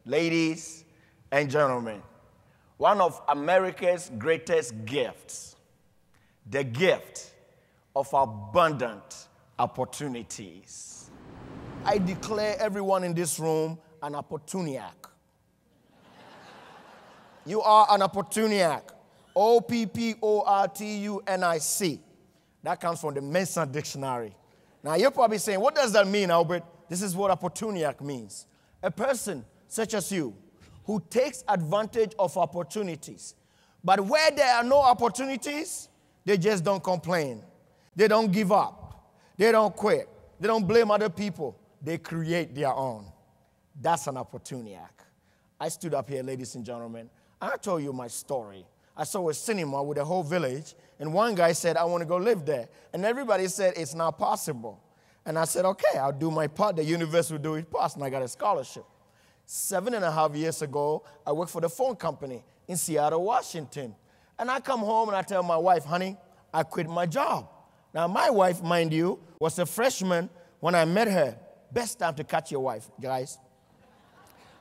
Ladies and gentlemen, one of America's greatest gifts, the gift of abundant opportunities. I declare everyone in this room an opportuniac. You are an opportuniac. O-P-P-O-R-T-U-N-I-C. That comes from the Mensah dictionary. Now, you're probably saying, what does that mean, Albert? This is what opportuniac means. A person such as you who takes advantage of opportunities. But where there are no opportunities, they just don't complain. They don't give up. They don't quit. They don't blame other people. They create their own. That's an opportuniac. I stood up here, ladies and gentlemen, and I told you my story. I saw a cinema with a whole village, and one guy said, I want to go live there. And everybody said, it's not possible. And I said, okay, I'll do my part. The universe will do its part, and I got a scholarship. 7.5 years ago, I worked for the phone company in Seattle, Washington. And I come home and I tell my wife, honey, I quit my job. Now, my wife, mind you, was a freshman when I met her. Best time to catch your wife, guys.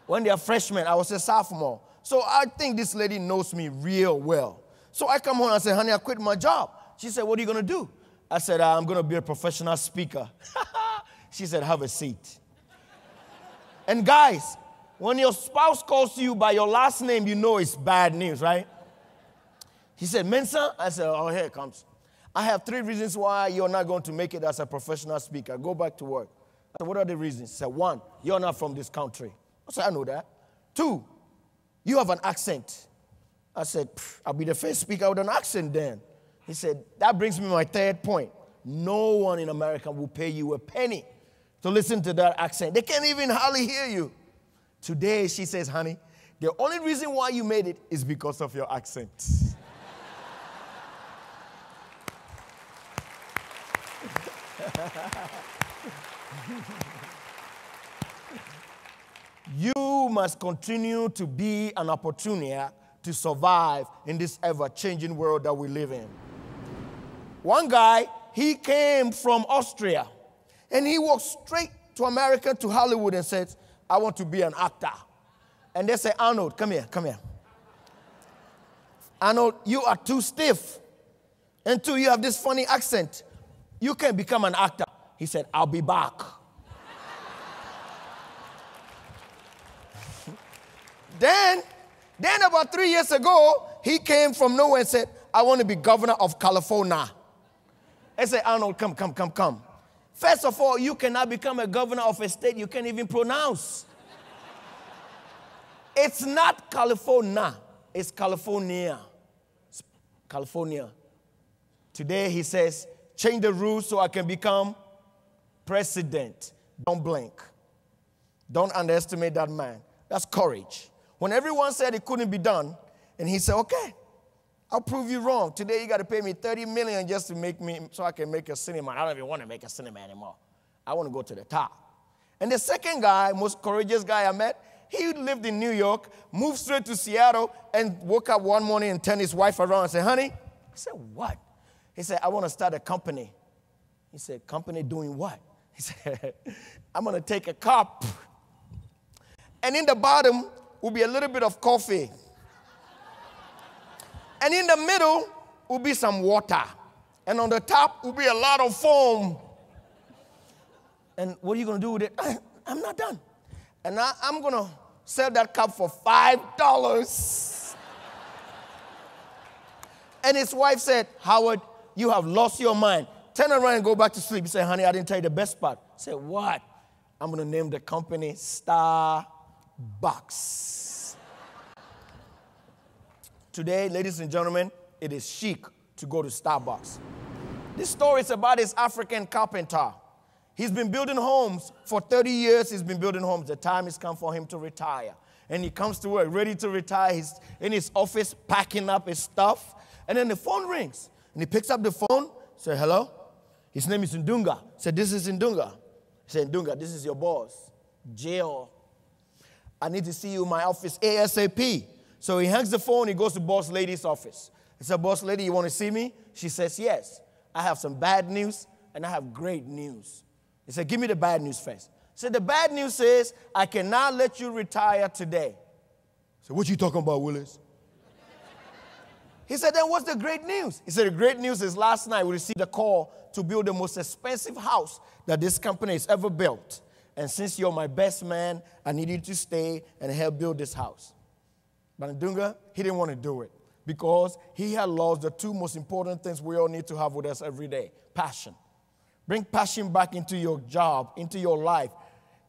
When they're freshmen, I was a sophomore. So I think this lady knows me real well. So I come home and I say, honey, I quit my job. She said, what are you going to do? I said, I'm going to be a professional speaker. She said, have a seat. And guys, when your spouse calls you by your last name, you know it's bad news, right? He said, Mensah? I said, oh, here it comes. I have 3 reasons why you're not going to make it as a professional speaker. Go back to work. I said, what are the reasons? He said, 1, you're not from this country. I said, I know that. 2, you have an accent. I said, I'll be the first speaker with an accent then. He said, that brings me my 3rd point. No one in America will pay you a penny to listen to that accent. They can't even hardly hear you. Today, she says, honey, the only reason why you made it is because of your accent. You must continue to be an opportunist to survive in this ever-changing world that we live in. One guy, he came from Austria, and he walked straight to America, to Hollywood, and said, I want to be an actor. And they say, Arnold, come here, come here. Arnold, you are too stiff. And 2, you have this funny accent. You can't become an actor. He said, I'll be back. Then about 3 years ago, he came from nowhere and said, I want to be governor of California. I said, Arnold, come. First of all, you cannot become a governor of a state you can't even pronounce. It's not California. It's California. It's California. Today, he says, change the rules so I can become president. Don't blink. Don't underestimate that man. That's courage. When everyone said it couldn't be done, and he said, okay, I'll prove you wrong. Today you got to pay me $30 million just to make me, so I can make a cinema. I don't even want to make a cinema anymore. I want to go to the top. And the second guy, most courageous guy I met, he lived in New York, moved straight to Seattle, and woke up one morning and turned his wife around and said, honey, he said, what? He said, I want to start a company. He said, company doing what? He said, I'm going to take a cup, and in the bottom will be a little bit of coffee. And in the middle will be some water. And on the top will be a lot of foam. And what are you going to do with it? I'm not done. And I'm going to sell that cup for $5. And his wife said, Howard, you have lost your mind. Turn around and go back to sleep. He said, honey, I didn't tell you the best part. I said, what? I'm going to name the company Starbucks. Today, ladies and gentlemen, it is chic to go to Starbucks. This story is about this African carpenter. He's been building homes for 30 years. He's been building homes. The time has come for him to retire. And he comes to work ready to retire. He's in his office packing up his stuff. And then the phone rings. And he picks up the phone, says, hello? His name is Ndunga. He said, this is Ndunga. He said, Ndunga, this is your boss, Jail. I need to see you in my office ASAP. So he hangs the phone, he goes to boss lady's office. He said, boss lady, you want to see me? She says, yes. I have some bad news and I have great news. He said, give me the bad news first. So the bad news is, I cannot let you retire today. So what you talking about, Willis? He said, then what's the great news? He said, the great news is last night we received a call to build the most expensive house that this company has ever built. And since you're my best man, I need you to stay and help build this house. But Ndunga, he didn't want to do it because he had lost the two most important things we all need to have with us every day. Passion. Bring passion back into your job, into your life.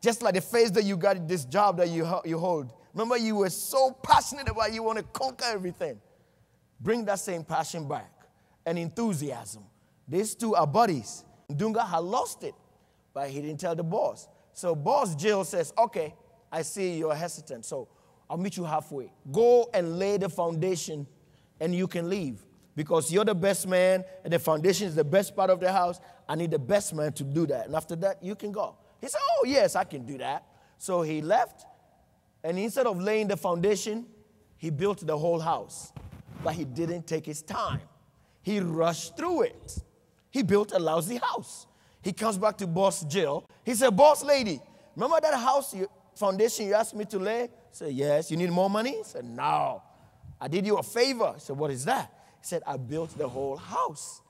Just like the phase that you got this job that you hold. Remember, you were so passionate about it, you want to conquer everything. Bring that same passion back and enthusiasm. These two are buddies. Ndunga had lost it, but he didn't tell the boss. So boss Jill says, okay, I see you're hesitant, so I'll meet you halfway. Go and lay the foundation and you can leave because you're the best man and the foundation is the best part of the house. I need the best man to do that. And after that, you can go. He said, oh, yes, I can do that. So he left, and instead of laying the foundation, he built the whole house. But he didn't take his time. He rushed through it. He built a lousy house. He comes back to boss Jill. He said, boss lady, remember that house foundation you asked me to lay? I said, yes. You need more money? He said, no. I did you a favor. I said, what is that? He said, I built the whole house.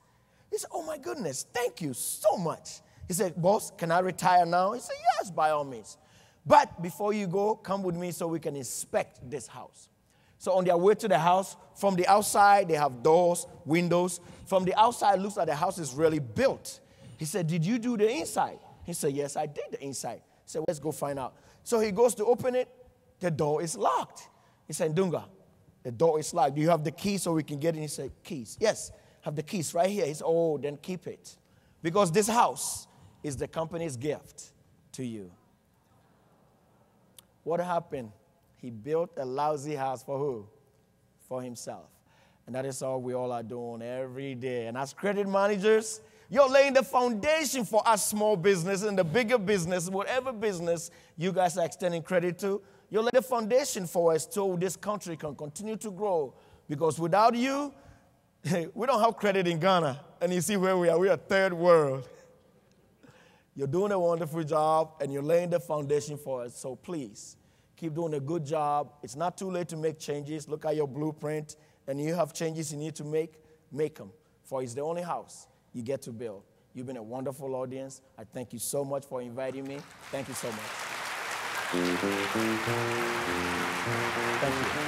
He said, oh, my goodness, thank you so much. He said, boss, can I retire now? He said, yes, by all means. But before you go, come with me so we can inspect this house. So on their way to the house, from the outside, they have doors, windows. From the outside, it looks like the house is really built. He said, did you do the inside? He said, yes, I did the inside. He said, let's go find out. So he goes to open it. The door is locked. He said, Ndunga, the door is locked. Do you have the key so we can get in? He said, keys. Yes, have the keys right here. He said, oh, then keep it. Because this house is the company's gift to you. What happened? He built a lousy house for who? For himself. And that is all we all are doing every day. And as credit managers, you're laying the foundation for our small business and the bigger business, whatever business you guys are extending credit to. You're laying the foundation for us so this country can continue to grow. Because without you, we don't have credit in Ghana. And you see where we are. We are third world. You're doing a wonderful job, and you're laying the foundation for us. So please, keep doing a good job. It's not too late to make changes. Look at your blueprint, and you have changes you need to make them. For it's the only house you get to build. You've been a wonderful audience. I thank you so much for inviting me. Thank you so much. Thank you.